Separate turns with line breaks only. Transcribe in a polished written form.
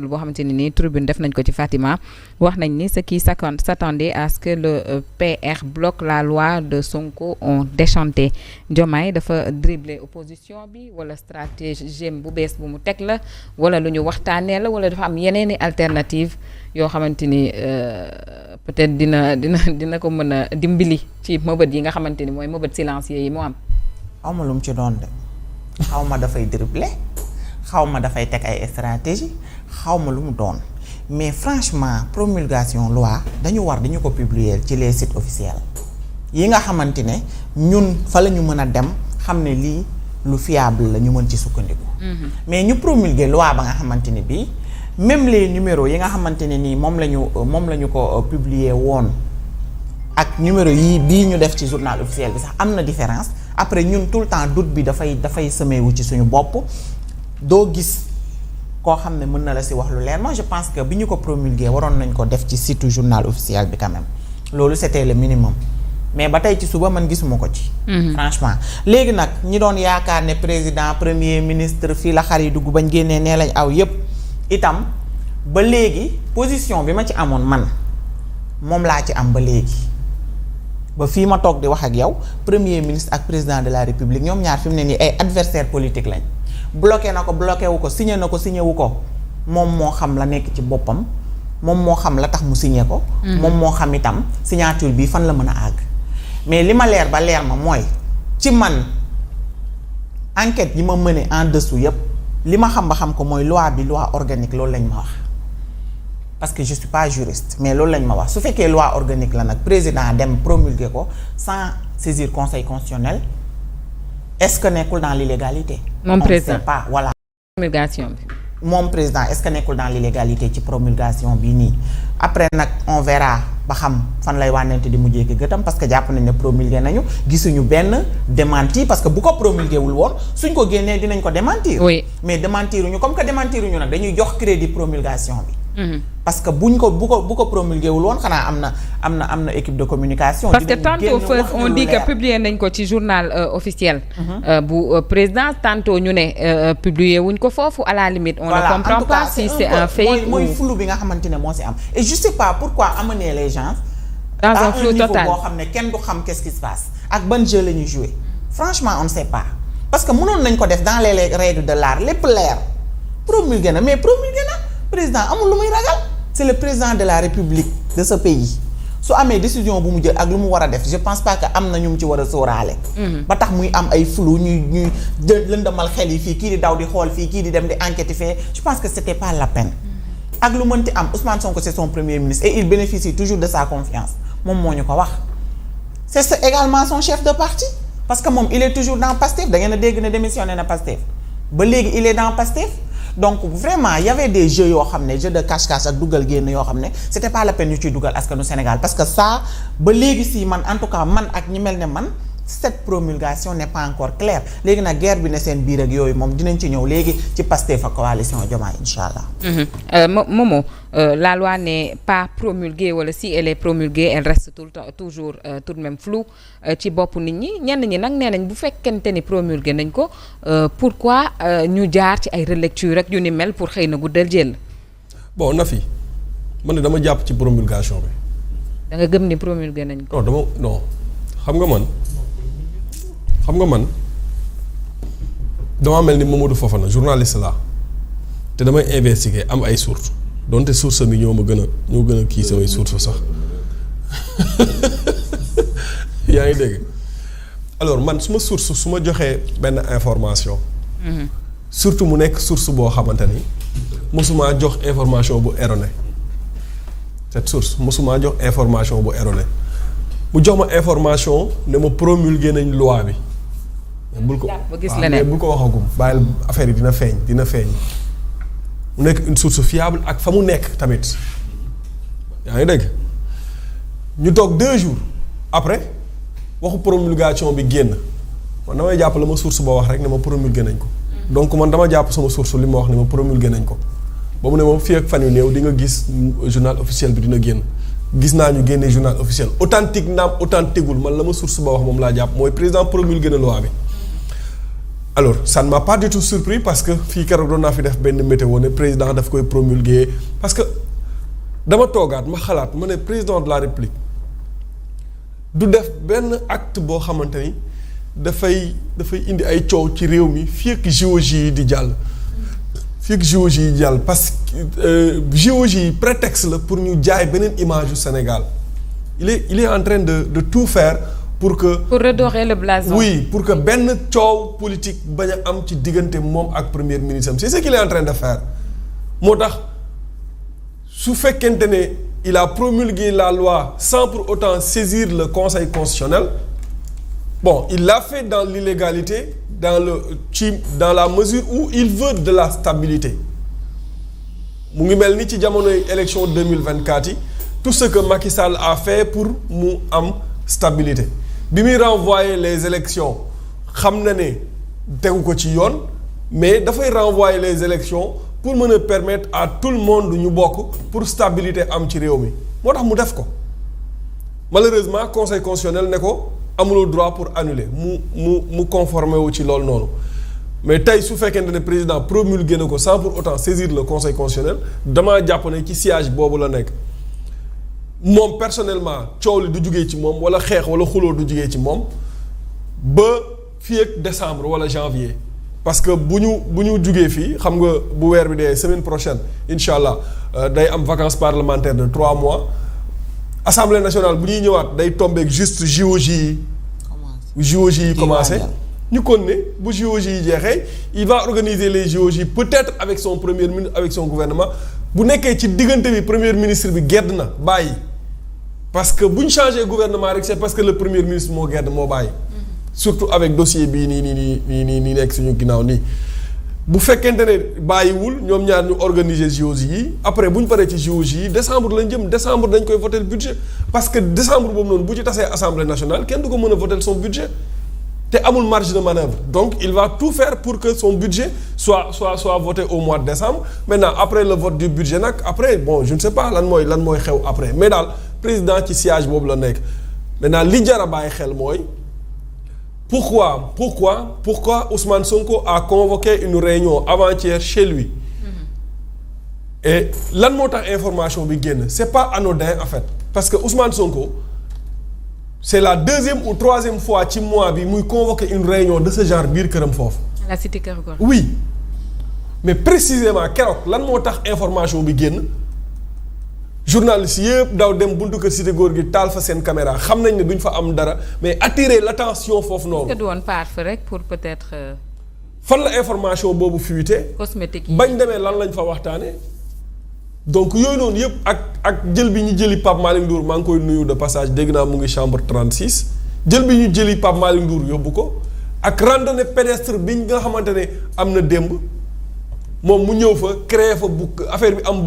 boo xamante ne nii tribune def nañ ko ci Fatima wax nañ ni ce qui s'attendait à ce que le PR bloque la loi de Sonko ont déchanté. Diomaye dafa dribbler opposition bi wala stratégie bu bees bu mu teg la wala lu ñu waxtaanee la wala dafa am yeneeni alternative yoo xamante ni peut-être dina ko mën a dimbali ci mëbët yi nga xamante ni mooy mëbët silencieux yi mu am.
xaw ma lu mu ci doon de xaw ma dafay dribbler xaw ma dafay teg ay stratégie xaw ma lu mu doon mais franchement promulgation loi dañu ko publier ci les sites officiels yi nga xamante ne ñun fa la ñu mën a dem xam ne lii lu fiable la ñu mën ci sukkandiku. mais ñu promulguer loi ba nga xamante ne bii même les numéros yi nga xamante ne nii moom la ñu ko publier woon ak numéro yi bii ñu def ci journal officiel bi sax am na différence après ñun tout le temps doute bi dafay semé wu ci suñu bopp doo gis koo xam ne mën na la si wax lu leer. moi je pense que bi ñu ko promulguer waroon nañ ko def ci site journal officiel bi quand même loolu c'était le minimum mais ba tey ci suba man gisuma ko ci. franchement léegi nag ñi doon yaakaar ne président premier ministre fii la xar yi dugg bañ génnee nee lañ aw yépp itam ba léegi position bi ma ci amoon man moom laa ci am ba léegi ba fii ma toog di wax ak yow premier ministre ak président de la république ñoom ñaar fi mu ne nii ay adversaire politique lañ. bloqué na ko bloqué wu ko signé na ko signé wu ko moom moo xam la nekk ci boppam moom moo xam la tax mu signé ko. moom moo xam itam signature bi fan la mën a àgg. mais li ma leer ba leer ma mooy ci man enquête yi ma mëne en dessous yépp li ma xam ba xam ko mooy loi bi loi organique loolu lañ ma wax parce que je suis pas juriste mais loolu lañ ma wax su fekkee loi organique la nag président dem promulguer ko sans saisir conseil constitutionnel est-ce que nekkul dans l'illégalité.
moom président
on sait pas voilà.
promulgation bi.
moom président est-ce que nekkul dans l'illégalité ci promulgation bi nii après nag on verra ba xam fan lay wànnente di mujjee ki gëtam parce que jàpp nañ ne promulgué nañu gisuñu benn démenti parce que bu ko promulgué wul woon suñ ko génnee dinañ ko démentir.
oui
mais démentiruñu comme que démentiruñu nag dañuy jox crédit promulgation bi. parce que bu ko promulgué wul woon xanaa am na équipe de communication.
parce que tantôt on dit que publier nañ ko ci journal officiel. bu président tantôt ñu ne publier wuñ ko foofu à la limite. on ne comprend pas si c'est un fake
mooy flou bi nga xamante ne moo si am et je sais pas pourquoi amener les gens.
dans un flou total
boo xam ne kenn du xam qu'est-ce qui se passe ak ban jeu la ñuy jouer franchement on ne sait pas parce que mënoon nañ ko def dans les règles de l'art lépp leer promulgué na mais promulgué na président amul lu muy ragal. c'est le président de la république de ce pays su amee décision bu mu jël ak lu mu war a def je pense pas que am na ñu mu ci war a sóoraale. ba tax muy am ay flou ñuy lëndamal xel yi fii kii di daw di xool fii kii di dem di enquêter fee je pense que c'était pas la peine. ak lu mënti am Ousmane Sonko c'est son premier ministre et il bénéficie toujours de sa confiance moom moo ñu ko wax. c'est également son chef de parti parce que moom il est toujours dans Pastef da ngeen a dégg ne démissionné na Pastef ba léegi il est dans Pastef. donc vraiment y avait des jeux yoo xam ne jeu de cache-cache ak dugal génn yoo xam ne c'était pas la peine ñu ciy dugal askanu Sénégal parce que ça ba léegi si man en tout cas man ak ñi mel ne man cette promulgation n'est pas encore claire léegi nag guerre bi ne seen biir ak yooyu moom dinañ ci ñëw léegi ci Pastef ak coalition Diomaye incha allah.
Momo la loi n'est pas promulguée wala si elle est promulguée elle reste toujours tout de même floue ci bopp nit ñi ñenn ñi nag nee nañ bu fekkente ni promulgué nañ ko pourquoi ñu jaar ci ay relecture rek yu ni mel pour xëy na guddal jël.
bon Nafi man dama jàpp ci promulgation bi.
da nga gëm ni promulgué nañ ko.
non xam nga man dama mel ni Mamadou Fofana journaliste la te damay investiguer am ay sources donte source mi ñoo gën a kii samay sources sax yaa ngi dégg alors man su ma joxee benn information. surtout mu nekk source boo xamante ni mosuma jox information bu erronée cette source mosuma jox information bu erronée mu jox ma information ne ma promulgué nañ loi bi. bul ko bul ko waxagum bàyyil affaire yi dina feeñ mu nekk une source fiable ak fa mu nekk tamit yaa ngi dégg ñu toog 2 jours après waxu promulgation bi génn man damay jàpp la ma source boo wax rek ne ma promulgué nañ ko donc man dama jàpp sama source li ma wax ne ma promulgué nañ ko ba mu ne ma fii ak fan yu néew di nga gis journal officiel bi dina génn gis naa ñu génnee journal officiel authentique naam authentiqueul man la ma source ba wax moom laa jàpp mooy président promulgué na loi bi alors ça ne m'a pas du tout surpris parce que fii keroog doon naa fi def benn météo ne président daf koy promulguer parce que dama toogaat ma xalaat ma ne président de la République du def benn acte boo xamante ni dafay indi ay coow ci réew mi fii ak JOJ yi di jàll. fii ak JOJ yi jàll parce que JOJ yi prétexte la pour ñu jaay beneen image du Sénégal il est en train de tout faire pour que.
pour redorer le blason.
oui pour que benn coow politique bañ a am ci diggante moom ak premier ministre am c'est ce qu'il est en train de faire moo tax su fekkente ne il a promulgué la loi sans pour autant saisir le conseil constitutionnel bon il l'a fait dans l'illégalité dans la mesure où il veut de la stabilité mu ngi mel ni ci jamonoy élection 2024 yi tout ce que Macky Sall a fait pour mu am stabilité bi muy renvoyer les élections xam na ne tegu ko ci yoon mais dafay renvoyer les élections pour mën a permettre à tout le monde ñu bokk pour stabilité am ci réew mi moo tax mu def ko malheureusement conseil constitutionnel ne ko amuloo droit pour annuler mu conformer wu ci loolu noonu mais tey su fekkente ne président promulgué na ko sans pour autant saisir le conseil constitutionnel damaa jàpp ne ci siège boobu la nekk moom personnellement coow li du jugee ci moom wala xeex wala xuloo du jugee ci moom ba fii ak décembre wala janvier parce que bu ñu jugee fii xam nga bu weer bi dee semaine prochaine incha allah day am vacances parlementaires de 3 mois assemblée nationale bu ñuy ñëwaat day tombeek juste JOJ yi commencé ñu kon ne bu JOJ yi jeexee il va organiser les JOJ peut-être avec son premier ministre avec son gouvernement bu nekkee ci diggante bi premier ministre bi gedd na bàyyi parce que bu ñu changé gouvernement rek c'est parce que le premier ministre moo gedd moo bàyyi surtout avec dossier bii nii nekk suñu ginnaaw nii bu fekkente ne bàyyiwul ñoom ñaar ñu organiser JOJ yi après bu ñu paree ci JOJ yi décembre lañ jëm décembre dañ koy voter budget parce que décembre boobu noonu bu ci tasee assemblée nationale kenn du ko mën a voter son budget te amul marge de manœuvre donc il va tout faire pour que son budget soit voté au mois de décembre maintenant après le vote du budget nag après bon je ne sais pas lan mooy xew après mais daal président ci siège boobu la nekk maintenant li jar a bàyyi xel mooy pourquoi Ousmane Sonko a convoqué une réunion avant-hier chez lui et lan moo tax information bi génn c'est pas anodin en fait parce que Ousmane Sonko c'est la 2e ou 3e fois ci mois bi muy convoquer une réunion de ce genre biir këram foofu.
la cité Keur Gorgui.
oui mais précisément keroog lan moo tax information bi génn journaliste yëpp daw dem buntu kër cité Gorgui taal fa seen caméra xam nañ ne duñ fa am dara mais attirer l'attention foofu noonu.
est-ce que du woon paar fa rek pour peut-être.
fan la information boobu fuité.
cosmétique yi
bañ demee lan lañ fa waxtaanee. donc yooyu noonu yëpp ak jël bi ñu jëli Pape Malick Ndour maa ngi koy nuyu de passage dégg naa mu ngi chambre 36 jël bi ñu jëli Pape Malick Ndour yóbbu ko ak randonnée pédestre bi nga xamante ne am na démb moom mu ñëw fa créer fa bu affaire bi am